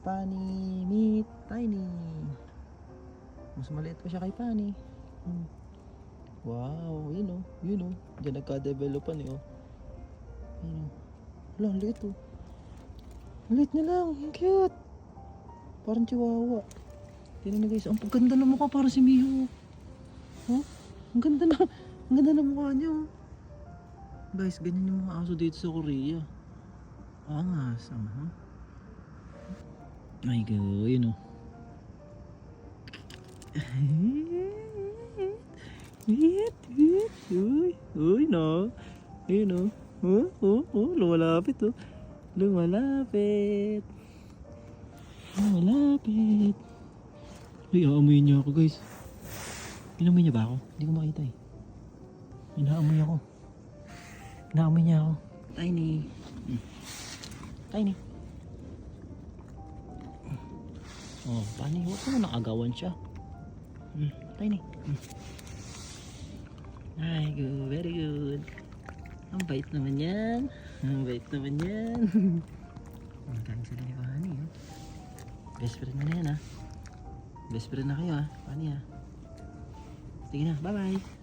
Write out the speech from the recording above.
Fanny meet Tiny. Mas maliit pa siya kay Fanny. Wow, yun o. Diyan nagka-developan eh, oh. Yun o. Wala, ang liit oh. Ang liit na lang, ang cute. Parang chihuahua. Tingnan na guys, ang pagganda ng mukha, parang si Miho. Oh, ang ganda ng mukha niya oh. Guys, ganyan yung mga aso dito sa Korea. Angas, Ay go, yun o. Uy, no. Ayun o. Lumalapit o. Lumalapit. Uy, aamuyin niya ako guys. Inamoy niya ba ako? Hindi ko makita eh. Inaamoy ako. Inaamoy niya ako. Tiny. Tiny. Oh, Tiny. Huwag ko na nakagawan siya. Tiny. Ay, good. Very good. Ang bait naman yan. Magaling sila ni Fanny. Best friend na yan ha. Best friend na kayo ha. Fanny ha. Sige na. Bye bye.